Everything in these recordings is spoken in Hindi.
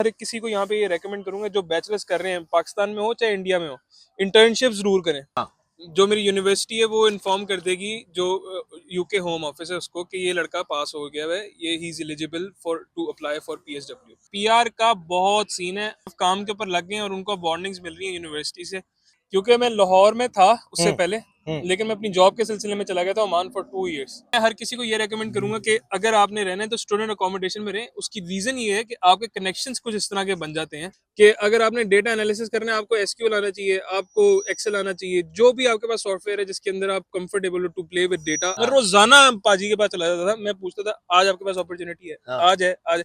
हर एक किसी को यहाँ पे ये रेकमेंड करूंगा जो बैचलर्स कर रहे हैं, पाकिस्तान में हो चाहे इंडिया में हो, इंटर्नशिप जरूर करें। जो मेरी यूनिवर्सिटी है वो इन्फॉर्म कर देगी, जो यूके होम ऑफिस है उसको, कि ये लड़का पास हो गया है, ये ही is eligible for to apply for PSW. PR का बहुत सीन है, काम के ऊपर लग गए और उनको बॉन्डिंग्स मिल रही है यूनिवर्सिटी से। क्योंकि मैं लाहौर में था उससे पहले, लेकिन मैं अपनी जॉब के सिलसिले में चला गया था ओमान फॉर 2 इयर्स। मैं हर किसी को ये रेकमेंड करूंगा कि अगर आपने रहना है तो स्टूडेंट अकोमोडेशन में रहें। उसकी रीजन ये है कि आपके कनेक्शंस कुछ इस तरह के बन जाते हैं कि अगर आपने डेटा एनालिसिस करना है, आपको एसक्यूएल आना चाहिए, आपको एक्सेल आना चाहिए, जो भी आपके पास सॉफ्टवेयर है जिसके अंदर आप कंफर्टेबल हो टू प्ले विद डेटा। मैं रोजाना पाजी के पास चला जाता था, मैं पूछता था आज आपके पास अपॉर्चुनिटी है, आज है आज।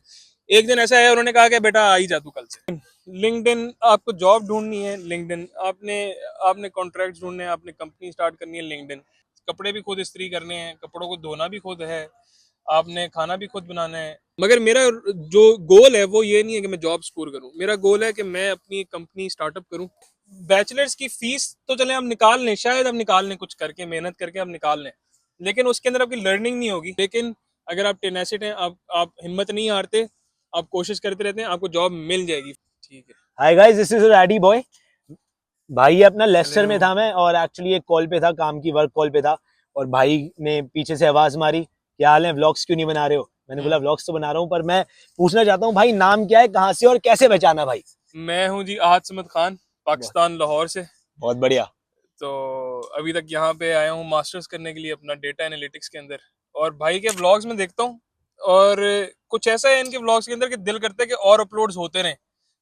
एक दिन ऐसा है उन्होंने कहा कि बेटा आ ही जा तू कल से। लिंक्डइन, आपको जॉब ढूंढनी है लिंक्डइन, आपने आपने कॉन्ट्रैक्ट ढूंढने हैं, आपने कंपनी स्टार्ट करनी है लिंक्डइन। कपड़े भी खुद इस्त्री करने हैं, कपड़ों को धोना भी खुद है, आपने खाना भी खुद बनाना है। मगर मेरा जो गोल है वो ये नहीं है कि मैं जॉब स्कोर करूं, मेरा गोल है कि मैं अपनी कंपनी स्टार्टअप करूं। बैचलर्स की फीस तो चले हम निकाल लें, शायद हम निकाल लें, कुछ करके मेहनत करके हम निकाल लें, लेकिन उसके अंदर आपकी लर्निंग नहीं होगी। लेकिन अगर आप टेनेसिट हैं, आप हिम्मत नहीं हारते, आप कोशिश करते रहते हैं, आपको जॉब मिल जाएगी। ठीक है। Hi guys, this is ready boy. भाई अपना लेस्टर में था मैं, और एक्चुअली एक कॉल पे था, काम की वर्क कॉल पे था, और भाई ने पीछे से आवाज मारी, क्या हाल है, व्लॉग्स क्यों नहीं बना रहे हो? मैंने बोला व्लॉग्स तो बना रहा हूँ, पर मैं पूछना चाहता हूँ भाई नाम क्या है, कहाँ से और कैसे पहचाना भाई? मैं हूँ जी आहत समद खान, पाकिस्तान लाहौर से। बहुत बढ़िया। तो अभी तक यहाँ पे आया हूँ मास्टर्स करने के लिए अपना डेटा एनालिटिक्स के अंदर। और भाई के व्लॉग्स में देखता हूँ, और कुछ ऐसा है इनके व्लॉग्स के अंदर कि दिल करता है कि और अपलोड्स होते रहें,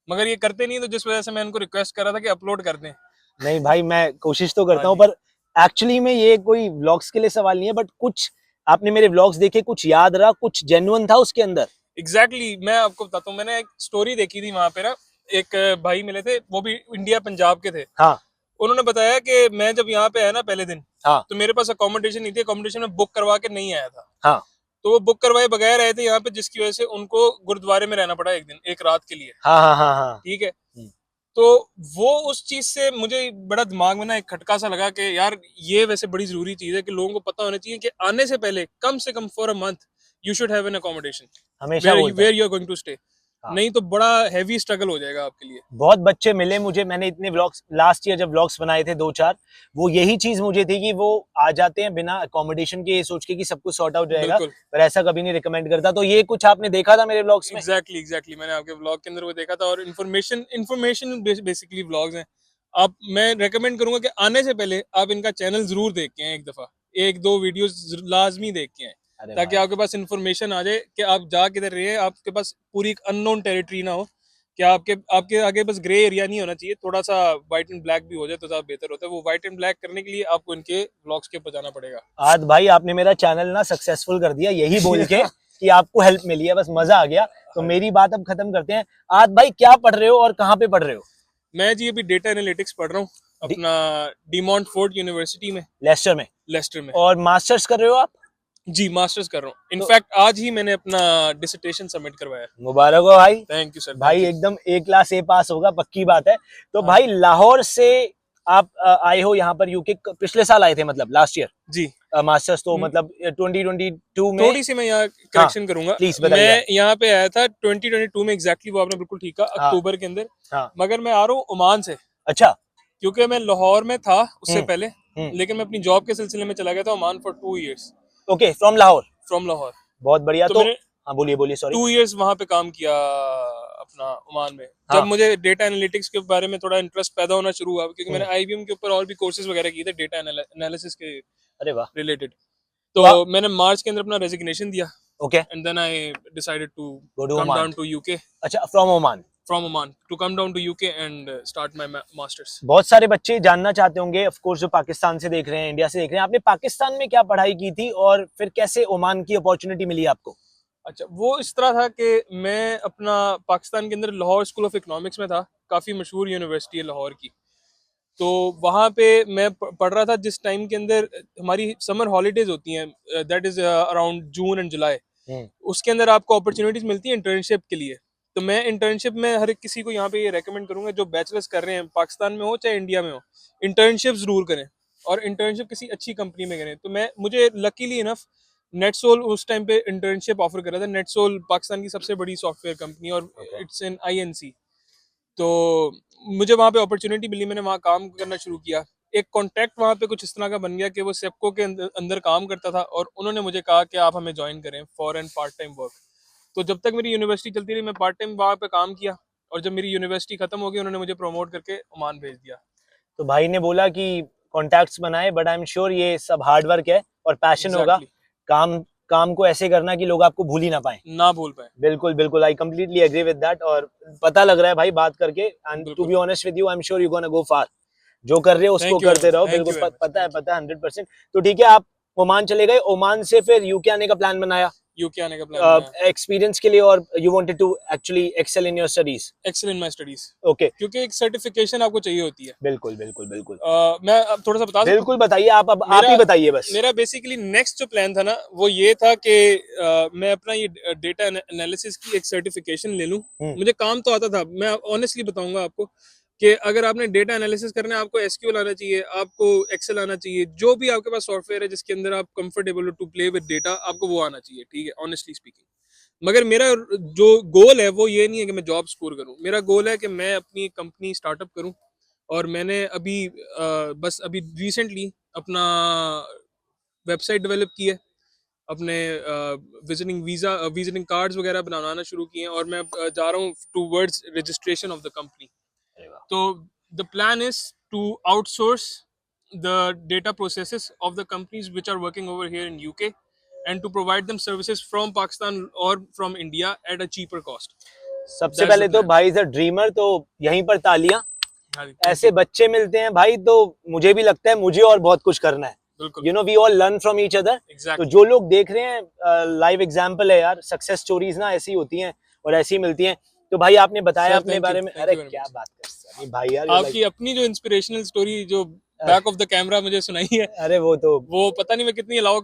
मगर ये करते नहीं, तो जिस वजह से मैं इनको रिक्वेस्ट कर रहा था कि अपलोड कर दें। नहीं भाई, मैं कोशिश तो करता हाँ हूँ, जी। पर एक्चुअली में ये कोई व्लॉग्स के लिए सवाल नहीं है, बट कुछ आपने मेरे व्लॉग्स देखे, कुछ याद रहा, कुछ जेन्युइन था उसके अंदर। एग्जैक्टली मैं आपको बताता हूँ, मैंने एक स्टोरी देखी थी वहां पे ना, एक भाई मिले थे, वो भी इंडिया पंजाब के थे। हाँ उन्होंने बताया कि मैं जब यहाँ पे आया ना पहले दिन, हाँ तो मेरे पास अकोमोडेशन नहीं थी, अकोमोडेशन में बुक करवा के नहीं आया था। हाँ तो वो बुक करवाए बगैर आए थे यहाँ पे, जिसकी वजह से उनको गुरुद्वारे में रहना पड़ा एक दिन, एक रात के लिए। हाँ हाँ हाँ हाँ। ठीक है। तो वो उस चीज से मुझे बड़ा दिमाग में ना एक खटका सा लगा कि यार ये वैसे बड़ी जरूरी चीज है कि लोगों को पता होना चाहिए कि आने से पहले कम से कम for a month you should have an accommodation हमेशा बोलता हूँ। Where you are going to stay. हाँ। नहीं तो बड़ा हैवी स्ट्रगल हो जाएगा आपके लिए। बहुत बच्चे मिले मुझे, मैंने इतने व्लॉग्स लास्ट ईयर जब व्लॉग्स बनाए थे 2-4, वो यही चीज मुझे थी कि वो आ जाते हैं बिना अकोमोडेशन के, ये सोच के कि सब कुछ सॉर्ट आउट रहेगा, बिल्कुल। पर ऐसा कभी नहीं रिकमेंड करता। तो ये कुछ आपने देखा था मेरे व्लॉग्स में? एग्जैक्टली मैंने आपके व्लॉग के अंदर वो देखा था, और इन्फॉर्मेशन बेसिकली व्लॉग्स हैं। आप, मैं रेकमेंड करूंगा कि आने से पहले आप इनका चैनल जरूर देख के आए, एक दफा एक दो वीडियोस लाजमी देख के आए, अरे ताकि भाई, आपके पास इन्फॉर्मेशन आ जाए कि आप जा किधर रहे हैं, आपके पास पूरी एक अननोन टेरिटरी ना हो, कि आपके आपके आगे बस ग्रे एरिया नहीं होना चाहिए, थोड़ा सा व्हाइट एंड ब्लैक भी हो जाए तो ज्यादा बेहतर होता है। वो व्हाइट एंड ब्लैक करने के लिए आपको इनके व्लॉग्स के ऊपर जाना पड़ेगा। आज भाई आपने मेरा चैनल ना सक्सेसफुल कर दिया, यही बोल के कि आपको हेल्प मिली है, बस मजा आ गया। तो मेरी बात अब खत्म करते हैं। आज भाई क्या पढ़ रहे हो और कहाँ पे पढ़ रहे हो? मैं जी अभी डेटा एनालिटिक्स पढ़ रहा हूँ अपना डीमोंट फोर्ट यूनिवर्सिटी में, लेस्टर में? लेस्टर में। और मास्टर्स कर रहे हो आप? जी मास्टर्स कर रहा हूँ, तो इनफैक्ट आज ही मैंने अपना डिसर्टेशन सबमिट करवाया। मुबारक हो भाई। थैंक यू सर, थैंक भाई यू। एकदम ए क्लास ए पास होगा, पक्की बात है। तो हाँ भाई जी लाहौर से आप आए हो यहाँ पर यूके, पिछले साल आए थे मतलब लास्ट ईयर? जी। मास्टर्स तो मतलब 2022 में? थोड़ी सी मैं यहाँ हाँ करेक्शन करूंगा, प्लीज बताइए आप। मैं यहाँ पे आया था 2022 में, एग्जैक्टली वो आपने बिल्कुल ठीक कहा, हाँ अक्टूबर के अंदर। हाँ। मगर मैं आ रहा हूँ ओमान से, अच्छा। क्योंकि मैं लाहौर में था उससे पहले, हम्म। लेकिन मैं अपनी जॉब के सिलसिले में चला गया था Oman for 2 years okay, from Lahore. From Lahore. बहुत बढ़िया। तो तो मैंने हाँ बोलिए बोलिए, सॉरी। 2 इयर्स वहां पे काम किया अपना ओमान में। जब हाँ। मुझे डेटा एनालिटिक्स के बारे में थोड़ा इंटरेस्ट पैदा होना शुरू हुआ, क्योंकि मैंने हम्म। आईबीएम के ऊपर और भी कोर्सेज वगैरह किए थे डेटा एनालिसिस के अरे वाह। रिलेटेड। तो तो मैंने मार्च के अंदर अपना रेजिग्नेशन दिया, okay, and then I decided to go to come Oman. Down to UK अच्छा, from Oman. From Oman, to come down to UK and start my masters. बहुत सारे बच्चे जानना चाहते होंगे, ऑफ कोर्स, जो पाकिस्तान से देख रहे हैं, इंडिया से देख रहे हैं, आपने पाकिस्तान में क्या पढ़ाई की थी और फिर कैसे ओमान की अपॉर्चुनिटी मिली आपको? अच्छा, वो इस तरह था कि मैं अपना पाकिस्तान के अंदर लाहौर स्कूल ऑफ इकोनॉमिक्स में था, काफ़ी मशहूर यूनिवर्सिटी है लाहौर की। तो वहाँ पे मैं पढ़ रहा था जिस टाइम के अंदर हमारी समर हॉलीडेज होती हैं, that is around June and July. उसके अंदर आपको अपॉर्चुनिटीज़ मिलती हैं इंटर्नशिप के लिए। तो मैं इंटर्नशिप में हर एक किसी को यहाँ पे ये रेकमेंड करूँगा जो बैचलर्स कर रहे हैं, पाकिस्तान में हो चाहे इंडिया में हो, इंटर्नशिप ज़रूर करें, और इंटर्नशिप किसी अच्छी कंपनी में करें। तो मैं, मुझे लकीली इनफ नेटसोल उस टाइम पे इंटर्नशिप ऑफर कर रहा था। नेटसोल पाकिस्तान की सबसे बड़ी सॉफ्टवेयर कंपनी और इट्स इन INC। तो मुझे वहाँ पे अपॉर्चुनिटी मिली, मैंने वहाँ काम करना शुरू किया। एक कॉन्टैक्ट वहाँ पे कुछ इस तरह का बन गया कि वो सेप्को के अंदर काम करता था और उन्होंने मुझे कहा कि आप हमें ज्वाइन करें for an part time work. तो जब तक मेरी यूनिवर्सिटी चलती रही मैं पार्ट टाइम वहाँ पे काम किया, और जब मेरी यूनिवर्सिटी खत्म हो गई उन्होंने मुझे प्रमोट करके ओमान भेज दिया। तो भाई ने बोला कि कॉन्टैक्ट्स बनाए, बट आई एम श्योर ये सब हार्ड वर्क है और पैशन होगा। एग्जैक्टली, काम काम को ऐसे करना कि लोग आपको भूल ही ना पाए। ना भूल पाए। बिल्कुल बिल्कुल, I completely agree with that. और पता लग रहा है भाई बात करके, एंड टू बिल्कुल, be honest with you, I am sure you gonna go far. जो कर रहे हो उसको थैंक यू वेरी करते मच, रहो। थैंक बिल्कुल यू वेरी मच, पता है, थैंक यू। पता है 100%। तो ठीक है, आप ओमान चले गए, ओमान से फिर यूके आने का प्लान बनाया यूके आने का प्लान बनाया, एक्सपीरियंस के लिए, और you wanted to actually excel in your studies. Excel in my studies, okay, क्योंकि एक सर्टिफिकेशन आपको चाहिए होती है। बिल्कुल बिल्कुल बिल्कुल मैं अब थोड़ा सा बता सकता हूँ। बिल्कुल बताइए, अब आप मेरा ही बताइए बस। मेरा बेसिकली नेक्स्ट जो प्लान था ना वो ये था कि मैं अपना ये डेटा एनालिसिस की एक सर्टिफिकेशन ले लूं। मुझे काम तो आता था, मैं ऑनेस्टली बताऊंगा आपको कि अगर आपने डेटा एनालिसिस करना है आपको SQL आना चाहिए, आपको एक्सेल आना चाहिए, जो भी आपके पास सॉफ्टवेयर है जिसके अंदर आप कंफर्टेबल हो टू प्ले विद डेटा, आपको वो आना चाहिए, ठीक है, ऑनेस्टली स्पीकिंग। मगर मेरा जो गोल है वो ये नहीं है कि मैं जॉब स्कोर करूं, मेरा गोल है कि मैं अपनी कंपनी स्टार्टअप करूं। और मैंने अभी बस अभी रिसेंटली अपना वेबसाइट डेवलप की है, अपने विजिटिंग कार्ड्स वगैरह बनाना शुरू किए हैं, और मैं जा रहा हूँ towards registration of the company. तो the plan is to outsource the data processes of the companies which are working over here in UK, and to provide them services from Pakistan or from India at a cheaper cost. सबसे That's the पहले तो plan. भाई इज अ ड्रीमर, तो यहीं पर तालियां। हाँ जी, thank ऐसे you. बच्चे मिलते हैं भाई तो मुझे भी लगता है मुझे और बहुत कुछ करना है। बिल्कुल, you know, we all learn from each other. तो exactly. जो लोग देख रहे हैं, लाइव एग्जांपल है यार, सक्सेस स्टोरीज ना ऐसी होती हैं और ऐसी मिलती हैं। तो भाई आपने बताया Sir, अपने thank you, बारे में, thank अरे you very क्या much. बात कर रहे भाई यार, you're आपकी like, अपनी जो इंस्पिरेशनल स्टोरी जो बैक ऑफ द कैमरा मुझे सुनाई है, अरे वो तो वो पता नहीं मैं कितनी अलाउ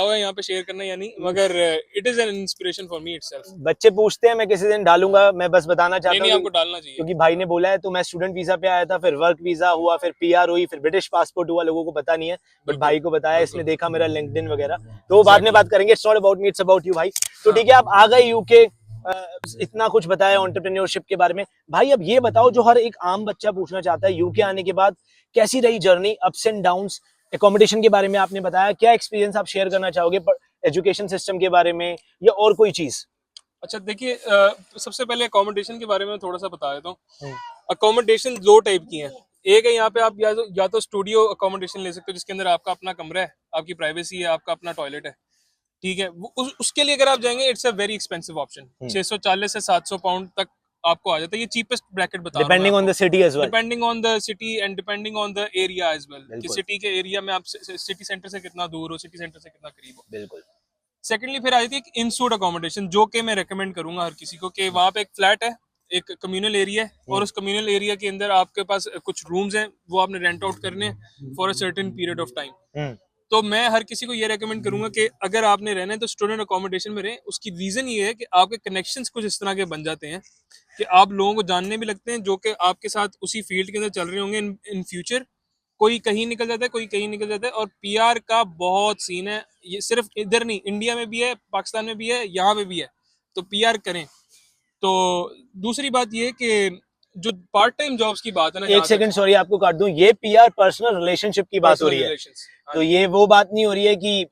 है यहाँ पे शेयर करना या नहीं, मगर it is an inspiration for me itself. बच्चे पूछते हैं, मैं किसी दिन डालूंगा। मैं बस बताना नहीं चाहता नहीं, हूँ आपको डालना चाहिए। क्योंकि भाई ने बोला है, तो मैं स्टूडेंट वीजा पे आया था, फिर वर्क वीजा हुआ, फिर PR हुई, फिर ब्रिटिश पासपोर्ट हुआ। लोगों को पता नहीं है, बट बिल्कुल, भाई को बताया, इसने बिल्कुल, देखा मेरा लिंक्डइन वगैरह। तो वो बाद में एग्जैक्टली। बात करेंगे, it's not about me, it's about you भाई। तो हाँ, ठीक है, आप आ गए यूके, इतना कुछ बताया एंटरप्रेन्योरशिप के बारे में। भाई अब ये बताओ, जो हर एक आम बच्चा पूछना चाहता है, यूके आने के बाद कैसी रही journey, ups and downs. Accommodation के बारे में आपने बताया, क्या एक्सपीरियंस आप शेयर करना चाहोगे एजुकेशन सिस्टम के बारे में, या और कोई चीज? अच्छा देखिए, सबसे पहले अकोमोडेशन के बारे में थोड़ा सा बता देता हूँ। हम्म, अकोमोडेशन दो टाइप की हैं। एक है यहाँ पे आप या तो स्टूडियो अकोमोडेशन ले सकते हो जिसके अंदर आपका अपना कमरा है, आपकी प्राइवेसी है, आपका अपना टॉयलेट है, ठीक है। उसके लिए अगर आप जाएंगे it's a very expensive option. 640 से 700 पाउंड तक आपको आ जाता है, ये चीपेस्ट ब्रैकेट बता रहा हूँ मैं डिपेंडिंग ऑन द आपको। City as well. Depending on the city and depending on the area as well, कि बिल्कुल सिटी के एरिया में आप सिटी सेंटर से कितना दूर हो, सिटी सेंटर से कितना करीब हो। बिल्कुल। सेकेंडली फिर आ जाती है इंस्टीट्यूट अकोमोडेशन, जो कि मैं रेकमेंड करूंगा हर किसी को, कि वहाँ पे एक फ्लैट है, एक कम्युनल एरिया है, और उस कम्युनल एरिया के अंदर आपके पास कुछ रूम्स हैं, वो आपने रेंट आउट करने हैं for a certain period of time. तो मैं हर किसी को ये रेकमेंड करूंगा कि अगर आपने रहना है तो स्टूडेंट अकोमोडेशन में रहें। उसकी रीजन ये है कि आपके कनेक्शंस कुछ इस तरह के बन जाते हैं कि आप लोगों को जानने भी लगते हैं जो कि आपके साथ उसी फील्ड के अंदर चल रहे होंगे इन फ्यूचर। कोई कहीं निकल जाता है, कोई कहीं निकल जाता है, और PR का बहुत सीन है। ये सिर्फ इधर नहीं, इंडिया में भी है, पाकिस्तान में भी है, यहाँ पे भी है। तो PR करें। तो दूसरी बात ये कि जो पार्ट टाइम जॉब्स की बात है ना, एक सेकंड सॉरी आपको काट दूं, ये PR पर्सनल रिलेशनशिप की बात हो पर्सनल रही है। रिलेशंस, तो ये वो बात नहीं हो रही है कि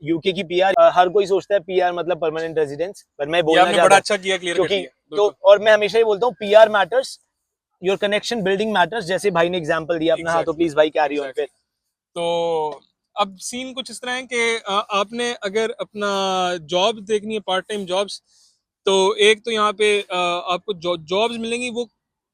यूके की PR, हर कोई सोचता है PR मतलब परमानेंट रेजिडेंस, पर मैं ये बोलना आपने चाहता बड़ा हूँ अच्छा किया, क्लियर कर क्योंकि, दिया, तो बिल्कुल, और मैं हमेशा ही बोलता हूँ PR matters, your connection building matters. जैसे भाई ने एग्जांपल दिया अपना, हाँ तो एग्जैक्टली, प्लीज भाई कैरी ऑन एग्जैक्टली। फिर। तो अब सीन कुछ इस तरह है कि आपने अगर अपना जॉब देखनी है, पार्ट टाइम जॉब्स, तो एक तो यहाँ पे आपको जॉब्स मिलेंगी, वो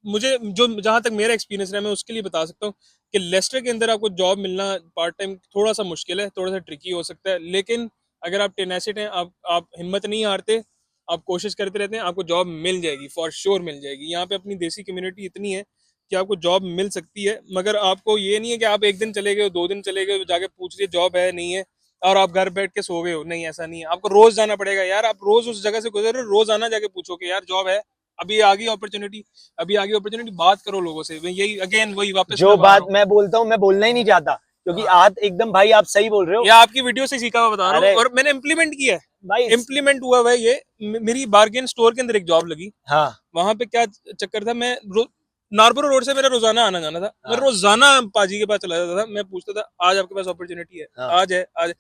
मुझे जो जहाँ तक मेरा एक्सपीरियंस रहा मैं उसके लिए बता सकता हूँ कि लेस्टर के अंदर आपको जॉब मिलना पार्ट टाइम थोड़ा सा मुश्किल है, थोड़ा सा ट्रिकी हो सकता है, लेकिन अगर आप टेनेसिट हैं, आप हिम्मत नहीं हारते, आप कोशिश करते रहते हैं, आपको जॉब मिल जाएगी, फॉर श्योर मिल जाएगी। यहाँ पे अपनी देसी कम्युनिटी इतनी है कि आपको जॉब मिल सकती है। मगर आपको ये नहीं है कि आप एक दिन चले गए, 2 दिन चले गए, जाके पूछ लिए जॉब है नहीं है, और आप घर बैठ के सो गए हो। नहीं, ऐसा नहीं है, आपको रोज जाना पड़ेगा यार। आप रोज उस जगह से गुजर रहे हो, रोज आना, जाके पूछो कि यार जॉब है, अभी आ गई अपॉर्चुनिटी, अभी आ गई अपॉर्चुनिटी, बात करो लोगों से। मैं यही अगेन वही वापस जो मैं आ रहा बात हूँ। मैं बोलता हूँ, मैं बोलना ही नहीं चाहता, क्योंकि हाँ। आज एकदम भाई आप सही बोल रहे हो या आपकी वीडियो से सीखा हुआ बता रहा अरे हूँ, और मैंने इम्प्लीमेंट किया है। भाई। इम्प्लीमेंट हुआ हुआ है ये। मेरी बार्गेन स्टोर के अंदर एक जॉब लगी। हाँ वहां पे क्या चक्कर था, मैं नारपुर रोड से मेरा रोजाना आना जाना था। मैं हाँ रोजाना पाजी के पास चला जाता था। मैं पूछता था आज आपके पास अपॉर्चुनिटी है, हाँ। आज है आज।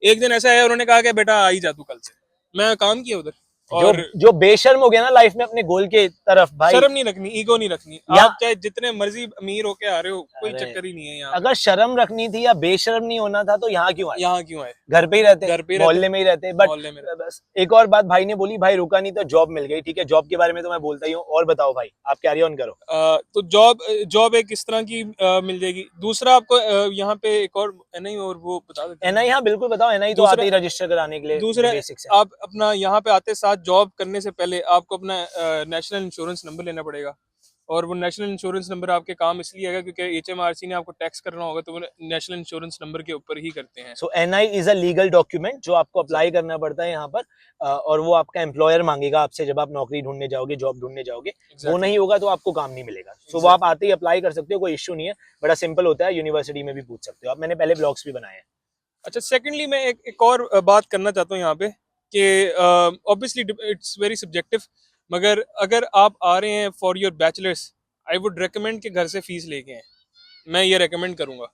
एक दिन ऐसा है, उन्होंने कहा कि बेटा आ ही जा तू कल से। मैं काम किया उधर। जो और जो बेशर्म हो गया ना लाइफ में अपने गोल के तरफ भाई। शर्म नहीं रखनी, ईगो नहीं रखनी। या आप चाहे जितने मर्जी अमीर होके आ रहे हो, कोई अरे चक्कर ही नहीं है यहाँ पे। अगर शर्म रखनी थी या बेशर्म नहीं होना था तो यहाँ क्यों आए? यहाँ क्यों आए? घर पे ही रहते, घर पे ही रहते, मोहल्ले में ही रहते। बट मोहल्ले में रहते। बस एक और बात भाई ने बोली, भाई रुका नहीं तो जॉब मिल गई। ठीक है, जॉब के बारे में तो मैं बोलता ही हूँ, और बताओ भाई, आप कैरी ऑन करो। तो जॉब एक किस तरह की मिल जाएगी। दूसरा आपको यहाँ पे एक और एनआई और वो बता देते हैं। एनआई, हाँ बिल्कुल बताओ। एनआई तो आते ही रजिस्टर कराने के लिए, दूसरा बेसिक्स है। आप अपना यहाँ पे आते साथ जॉब करने से पहले आपको अपना नेशनल इंश्योरेंस नंबर लेना पड़ेगा। और वो नेशनल इंश्योरेंस नंबर आपके काम इसलिए आएगा क्योंकि एचएमआरसी ने आपको टैक्स करना होगा, तो वो नेशनल इंश्योरेंस नंबर के ऊपर ही करते हैं। So NI is a legal document जो आपको अप्लाई करना पड़ता है यहाँ पर। और वो आपका एम्प्लॉयर मांगेगा आपसे जब आप नौकरी ढूंढने जाओगे, जॉब ढूंढने जाओगे। वो नहीं होगा तो आपको काम नहीं मिलेगा। सो वो आप आते ही अप्लाई कर सकते हो, कोई इश्यू नहीं है। बड़ा सिंपल होता है, यूनिवर्सिटी में भी पूछ सकते हो आप। मैंने पहले ब्लॉग्स भी बनाए हैं। अच्छा, सेकंडली मैं एक और बात करना चाहता हूँ यहाँ पे कि ऑब्वियसली इट्स वेरी सब्जेक्टिव, मगर अगर आप आ रहे हैं for your bachelors, I would recommend कि घर से फीस लेके आए। मैं ये रेकमेंड करूंगा।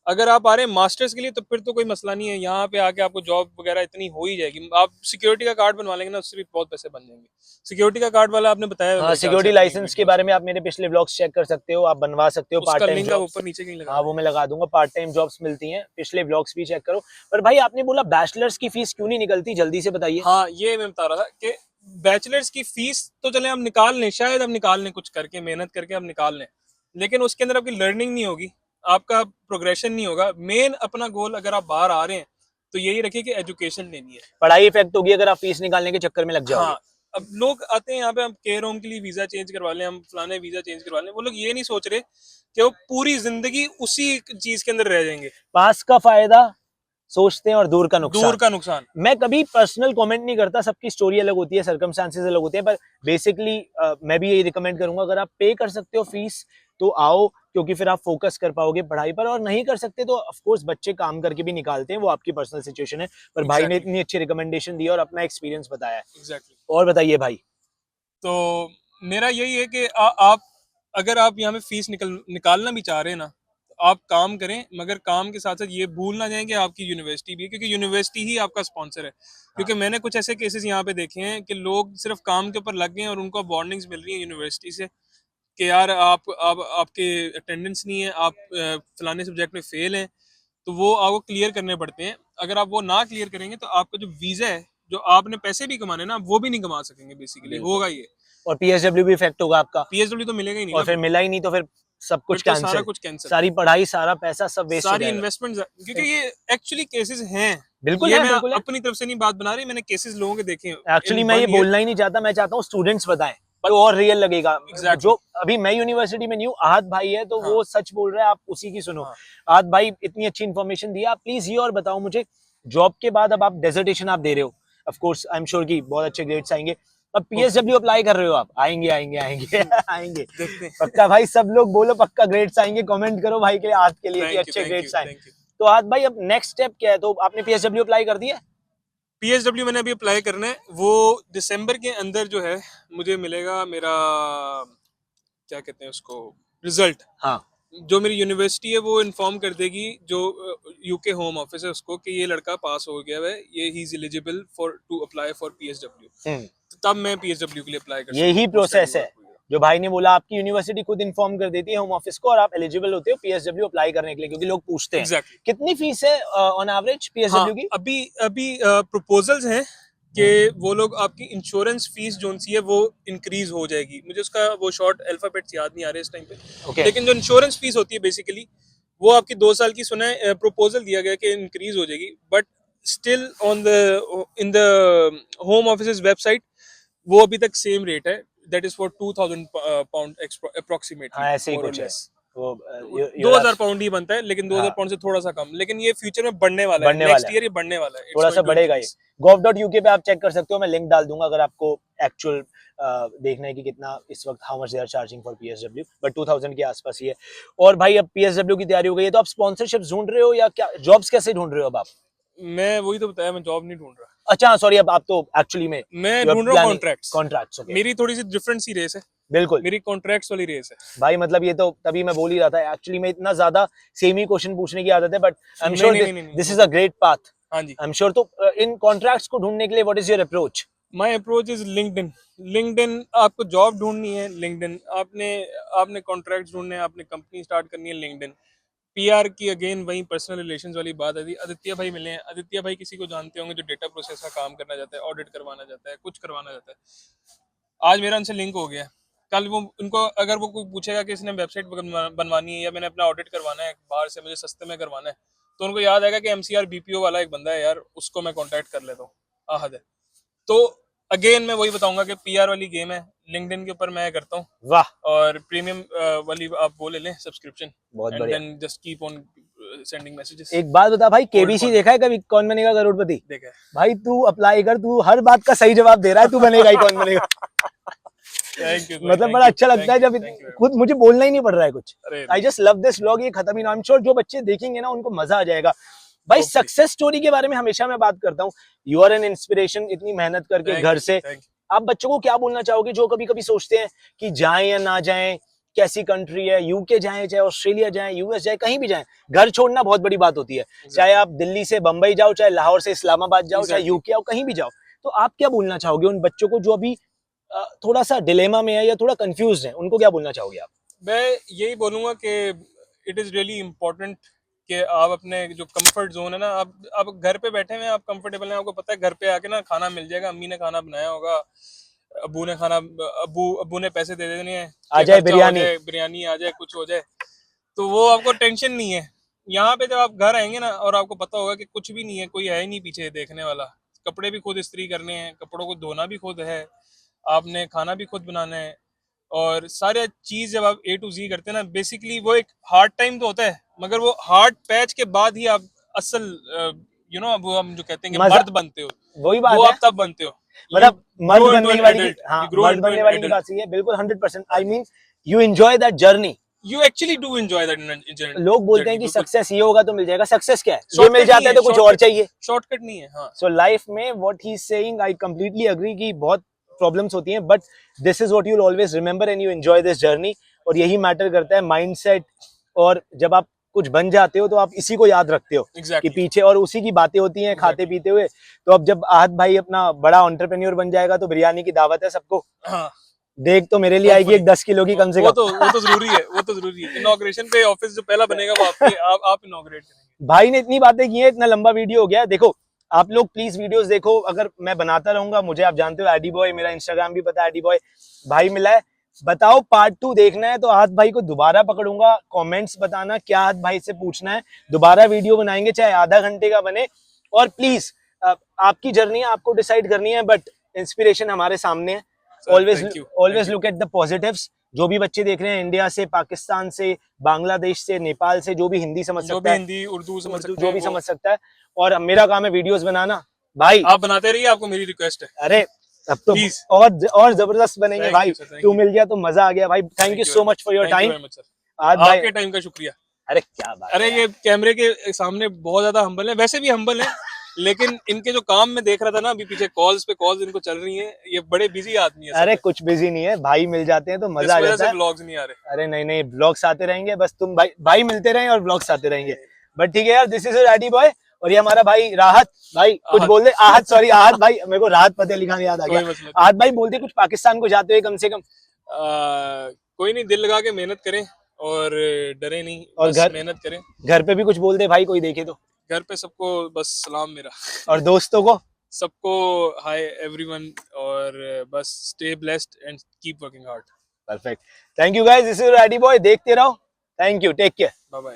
अगर आप आ रहे हैं मास्टर्स के लिए तो फिर तो कोई मसला नहीं है, यहाँ पे आके आपको जॉब वगैरह इतनी हो ही जाएगी। आप सिक्योरिटी का कार्ड बनवा लेंगे ना, उससे भी बहुत पैसे बन जाएंगे। सिक्योरिटी का कार्ड वाला आपने बताया हाँ, मेरे ख्याल सिक्योरिटी से अपनी लाइसेंस के वीडियोस बारे में। में आप मेरे पिछले ब्लॉग्स चेक कर सकते हो, आप बनवा सकते हो। पार्ट उसका टाइम लिंक आप जॉब्स, ऊपर नीचे कहीं लगा हाँ वो मैं लगा दूंगा। पार्ट टाइम जॉब्स मिलती हैं, पिछले ब्लॉग्स भी चेक करो। पर भाई आपने बोला बैचलर्स की फीस क्यों नहीं निकलती, जल्दी से बताइए। हाँ, ये मैं बता रहा था कि बैचलर्स की फीस तो चले हम निकाल लें, शायद हम निकाल लें, कुछ करके मेहनत करके हम निकाल लें, लेकिन उसके अंदर आपकी लर्निंग नहीं होगी, आपका प्रोग्रेशन नहीं होगा। मेन अपना गोल अगर आप बाहर आ रहे हैं तो यही रखिए कि एजुकेशन लेनी है। पढ़ाई इफेक्ट होगी अगर आप फीस निकालने के चक्कर में लग जाओगे। हाँ, अब लोग आते हैं यहाँ पे, हम केयर होम के लिए वीजा चेंज करवा लें, हम फलाने वीजा चेंज करवा लें। वो लोग ये नहीं सोच रहे कि वो पूरी जिंदगी उसी चीज के अंदर रह जाएंगे। पास का फायदा सोचते हैं और दूर का नुकसान। दूर का नुकसान। मैं कभी पर्सनल कमेंट नहीं करता, सबकी स्टोरी अलग होती है, सर्कमस्टांसेस अलग होते हैं। पर बेसिकली मैं भी यही रिकमेंड करूंगा, अगर आप पे कर सकते हो फीस तो आओ, क्योंकि फिर आप फोकस कर पाओगे पढ़ाई पर। और नहीं कर सकते तो ऑफ कोर्स बच्चे काम करके भी निकालते हैं, वो आपकी पर्सनल सिचुएशन है। पर भाई ने इतनी अच्छी रिकमेंडेशन दी और अपना एक्सपीरियंस बताया है। एग्जैक्टली। और बताइए भाई। तो मेरा यही है कि आप अगर आप यहाँ पे फीस निकालना भी चाह रहे हैं ना, तो आप काम करें, मगर काम के साथ साथ ये भूल ना जाएं कि आपकी यूनिवर्सिटी भी है, क्योंकि यूनिवर्सिटी ही आपका स्पॉन्सर है। क्योंकि मैंने कुछ ऐसे केसेस यहाँ पे देखे हैं कि लोग सिर्फ काम के ऊपर लग गए हैं और उनको वार्निंग्स मिल रही है यूनिवर्सिटी से कि यार आपके अटेंडेंस नहीं है, आप फलाने सब्जेक्ट में फेल हैं, तो वो आपको क्लियर करने पड़ते हैं। अगर आप वो ना क्लियर करेंगे तो आपका जो वीजा है, जो आपने पैसे भी कमाने ना, वो भी नहीं कमा सकेंगे। बेसिकली होगा ये। और पीएसडब्ल्यू भी इफेक्ट होगा आपका। पीएसडब्ल्यू तो मिलेगा ही नहीं और ना, फिर मिला ही नहीं तो फिर सब कुछ फिर तो सारा कैंसिल, कुछ कैंसिल, सारी पढ़ाई, सारा पैसा सब वेस्ट हो सारी जाएगा। इन्वेस्टमेंट। क्योंकि ये एक्चुअली केसेस हैं। बिल्कुल ये है, मैं बिल्कुल है। अपनी तरफ से नहीं बात बना रही, मैंने केसेस लोगों के देखे हैं एक्चुअली इन मैं ये 1 ईयर। बोलना ही नहीं चाहता, मैं चाहता हूँ स्टूडेंट्स बताएं तो और रियल लगेगा। Exactly. जो अभी मैं यूनिवर्सिटी में नहीं हूँ, आहत भाई है तो हाँ। वो सच बोल रहा है, आप उसी की सुनो। हाँ। आहत भाई इतनी अच्छी इन्फॉर्मेशन दी। आप प्लीज ये और बताओ मुझे, जॉब के बाद अब आप डेजर्टेशन आप दे रहे हो, of course I am sure कि बहुत अच्छे ग्रेड्स आएंगे। अब पीएसडब्ल्यू अप्लाई कर रहे हो आप, आएंगे आएंगे आएंगे आएंगे देखते हैं। पक्का भाई, सब लोग बोलो पक्का ग्रेड्स आएंगे। कमेंट करो भाई के आज के लिए कि अच्छे ग्रेड्स आए। तो आज भाई अब नेक्स्ट स्टेप क्या है? तो आपने पीएसडब्ल्यू अप्लाई कर दिया? पीएसडब्ल्यू मैंने अभी अप्लाई करना है, वो दिसंबर के अंदर जो है मुझे मिलेगा मेरा, क्या कहते हैं उसको, रिजल्ट। हाँ, जो मेरी यूनिवर्सिटी है वो इन्फॉर्म कर देगी, जो यूके होम ऑफिस है उसको, कि ये लड़का पास हो गया है, ये ही is eligible for to apply for PSW. तब मैं पीएसडब्ल्यू के लिए अप्लाई कर सकता हूँ। यही प्रोसेस है जो भाई ने बोला। आपकी यूनिवर्सिटी खुद इन्फॉर्म कर देती है होम ऑफिस को और आप एलिजिबल होते हो पीएसडब्ल्यू अप्लाई करने के लिए, क्योंकि लोग पूछते हैं Exactly. कितनी फीस है ऑन एवरेज पीएसडब्ल्यू की। अभी अभी प्रपोजल्स हैं कि वो लोग आपकी इंश्योरेंस फीस जो सी है वो इंक्रीज हो जाएगी। मुझे उसका वो शॉर्ट अल्फाबेट्स याद नहीं आ रहे इस टाइम पे। लेकिन जो इंश्योरेंस फीस होती है बेसिकली वो आपकी 2 साल की, सुना है प्रपोजल दिया गया कि इंक्रीज हो जाएगी, but still on the in the home office website वो अभी तक सेम रेट है, that is for 2000 pound approximately, हाँ, ऐसे ही मोर और कुछ है। लेस। वो 2000 पाउंड ही बनता है, लेकिन 2000 हाँ। पाउंड से थोड़ा सा कम, लेकिन ये फ्यूचर में बढ़ने वाला है, बढ़ने नेक्स्ट वाला है। ईयर ये बढ़ने वाला है, It's थोड़ा सा going to बढ़ेगा ये। increase। gov.uk पे आप चेक कर सकते हो, मैं लिंक डाल दूंगा अगर आपको एक्चुअल देखना है कि कितना इस वक्त how much they are charging for PSW, but 2000 के आसपास ही है। और भाई अब PSW की तैयारी हो गई है, तो आप स्पॉन्सरशिप ढूंढ रहे हो या क्या, जॉब्स कैसे ढूंढ रहे हो अब आप? मैं वही तो बताया, मैं जॉब नहीं ढूंढ रहा, अच्छा सॉरी, अब आप तो एक्चुअली में मैं ढूंढ रहा हूँ कॉन्ट्रैक्ट्स। कॉन्ट्रैक्ट्स। ओके, मेरी थोड़ी सी डिफरेंट सी रेस है, बिल्कुल मेरी कॉन्ट्रैक्ट्स वाली रेस है। भाई, मतलब ये तो तभी मैं बोल ही रहा था, एक्चुअली में इतना ज्यादा सेम ही क्वेश्चन पूछने की आदत है, बट आई एम नहीं श्योर नहीं नहीं नहीं, this is a great path. हाँ जी। आई एम श्योर। तो इन कॉन्ट्रैक्ट्स को ढूंढने के लिए what is your approach? My approach is LinkedIn. LinkedIn, आपको जॉब ढूंढनी है लिंक्डइन, आपने आपने कॉन्ट्रैक्ट्स ढूंढने हैं, आपने कंपनी स्टार्ट करनी है लिंक्डइन। पीआर की अगेन वही पर्सनल रिलेशंस वाली बात है। आदित्य भाई मिले हैं, आदित्य भाई किसी को जानते होंगे जो डेटा प्रोसेस का काम करना चाहता है, ऑडिट करवाना चाहता है, कुछ करवाना चाहता है। आज मेरा उनसे लिंक हो गया, कल वो उनको अगर वो कोई पूछेगा कि इसने वेबसाइट बनवानी है या मैंने अपना ऑडिट करवाना है बाहर से, मुझे सस्ते में करवाना है, तो उनको याद आएगा कि MCR BPO वाला एक बंदा है यार, उसको मैं कॉन्टैक्ट कर लेता हूँ, आहद है। तो अगेन मैं वही बताऊंगा कि PR वाली गेम है, लिंक्डइन के ऊपर मैं करता हूँ। वाह, और प्रीमियम वाली आप वो ले लें सब्सक्रिप्शन, बहुत एंड बढ़िया। Then just keep on sending messages. एक बात बता भाई, KBC content। देखा है कभी, कौन बनेगा करोड़पति? देखा है। भाई तू अप्लाई कर, तू हर बात का सही जवाब दे रहा है, तू बनेगा ही कौन बनेगा। थैंक यू, मतलब बड़ा अच्छा लगता है जब खुद मुझे बोलना ही नहीं पड़ रहा है कुछ। अरे I just love this vlog. ये खत्म ही ना, आई एम श्योर जो बच्चे देखेंगे ना उनको मजा आ जाएगा। भाई Hopefully। सक्सेस स्टोरी के बारे में हमेशा मैं बात करता हूँ, यू आर एन इंस्पिरेशन, इतनी मेहनत करके Thank घर you, से। thank you। आप बच्चों को क्या बोलना चाहोगे जो कभी कभी सोचते हैं कि जाएं या ना जाएं, कैसी कंट्री है, UK जाएं चाहे ऑस्ट्रेलिया जाएं, US जाएं, कहीं भी जाएं, घर छोड़ना बहुत बड़ी बात होती है। चाहे आप दिल्ली से बम्बई जाओ, चाहे लाहौर से इस्लामाबाद जाओ, चाहे Exactly। UK आओ, कहीं भी जाओ। तो आप क्या बोलना चाहोगे उन बच्चों को जो अभी थोड़ा सा डिलेमा में है या थोड़ा कंफ्यूज है, उनको क्या बोलना चाहोगे आप? मैं यही बोलूंगा कि इट इज़ रियली इम्पोर्टेंट कि आप अपने जो कंफर्ट जोन है ना, आप घर पे बैठे हुए हैं, आप कंफर्टेबल हैं, आपको पता है घर पे आके ना खाना मिल जाएगा, अम्मी ने खाना बनाया होगा, अब्बू ने खाना, अब्बू ने पैसे दे देने हैं, आ जाए बिरयानी, बिरयानी आ जाए, कुछ हो जाए, तो वो आपको टेंशन नहीं है। यहाँ पे जब आप घर आएंगे ना, और आपको पता होगा कि कुछ भी नहीं है, कोई है ही नहीं पीछे देखने वाला, कपड़े भी खुद इस्त्री करने हैं, कपड़ों को धोना भी खुद है, आपने खाना भी खुद बनाना है, और सारे चीज जब आप A to Z करते हैं ना, बेसिकली वो एक हार्ड टाइम तो होता है, मगर वो हार्ड पैच के बाद ही आप असल वो हम जो कहते हैं कि मर्द बनते हो, वही बात वो है। आप तब बनते हो, मतलब मर्द grow into बनने an वाली adult, की, हाँ, you grow मर्द into बनने an वाली की adult। बात सही है, बिल्कुल 100%। I mean you enjoy that journey. You actually do enjoy that journey। लोग बोलते हैं कि बिल्कुल। सक्सेस ये होगा तो मिल जाएगा, सक्सेस क्या है, ये Shortcut मिल नहीं जाता है तो कुछ और shortcut- चाहिए। शॉर्टकट नहीं है, हाँ। सो लाइफ में what he is saying, I completely agree कि बहुत प्रॉब्लम्स होती हैं, but this is what you will always remember and you enjoy this journey. और यही मैटर करता है, माइंडसेट। और जब आप कुछ बन जाते हो तो आप इसी को याद रखते हो कि Exactly। पीछे, और उसी की बातें होती हैं खाते Exactly। पीते हुए। तो अब जब आहत भाई अपना बड़ा एंटरप्रेन्योर बन जाएगा तो बिरयानी की दावत है सबको। हाँ, देख तो मेरे लिए आएगी एक 10 किलो की कम से वो कम। तो जरूरी है, वो तो जरूरी है। इनॉग्रेशन पे ऑफिस जो पहला बनेगा वो आप इनॉग्रेट करेंगे। भाई ने इतनी बातें की हैं, इतना लंबा वीडियो हो गया। देखो आप लोग प्लीज वीडियोस देखो, अगर मैं बनाता रहूंगा, मुझे आप जानते हो एडी बॉय, मेरा इंस्टाग्राम भी पता है, एडी बॉय भाई मिला है। बताओ पार्ट 2 देखना है तो आहत भाई को दोबारा पकड़ूंगा, कमेंट्स बताना क्या आहत भाई से पूछना है, दोबारा वीडियो बनाएंगे, चाहे आधा घंटे का बने। और प्लीज आपकी जर्नी आपको डिसाइड करनी है, बट इंस्पिरेशन हमारे सामने है। Always look at the positives. जो भी बच्चे देख रहे हैं इंडिया से, पाकिस्तान से, बांग्लादेश से, नेपाल से, जो भी हिंदी समझ जो सकता भी है, हिंदी उर्दू समझ सकते जो हैं भी वो समझ सकता है। और अब मेरा काम है वीडियोस बनाना भाई। आप बनाते रहिए, आपको मेरी रिक्वेस्ट है। अरे अब तो Please। और जबरदस्त बनेंगे Thank भाई। you, sir, thank तू you। मिल गया तो मजा आ गया भाई। Thank you so much for your Thank you time very much, sir। आज भाई। आपके टाइम का शुक्रिया। अरे क्या बात अरे है ये कैमरे के सामने बहुत ज्यादा हम्बल है, वैसे भी हम्बल है, लेकिन इनके जो काम में देख रहा था ना अभी पीछे, कॉल्स पे कॉल्स इनको चल रही हैं, ये बड़े बिजी आदमी है। अरे कुछ बिजी नहीं है भाई, मिल जाते हैं तो मजा आ जाता है। व्लॉग्स नहीं आ रहे। अरे नहीं नहीं, ब्लॉग्स आते रहेंगे, बस तुम भाई मिलते रहें और ब्लॉग्स आते रहेंगे। बट ठीक है यार, दिस इज एडी बॉय। और ये हमारा भाई राहत भाई, कुछ बोल दे। आहत, सॉरी आहत भाई, मेरे को राहत फतेह अली खान याद आ गया। आहत भाई बोलते कुछ पाकिस्तान को जाते हुए कम से कम। कोई नहीं, दिल लगा के मेहनत करें और डरे नहीं, और बस मेहनत करें। घर पे भी कुछ बोल दे भाई, कोई देखे तो। घर पे सबको बस सलाम मेरा। और दोस्तों को सबको हाय एवरीवन, और बस stay blessed and keep working hard. Perfect. Thank you guys, this is AD boy. देखते रहो। Thank you, take care, bye bye.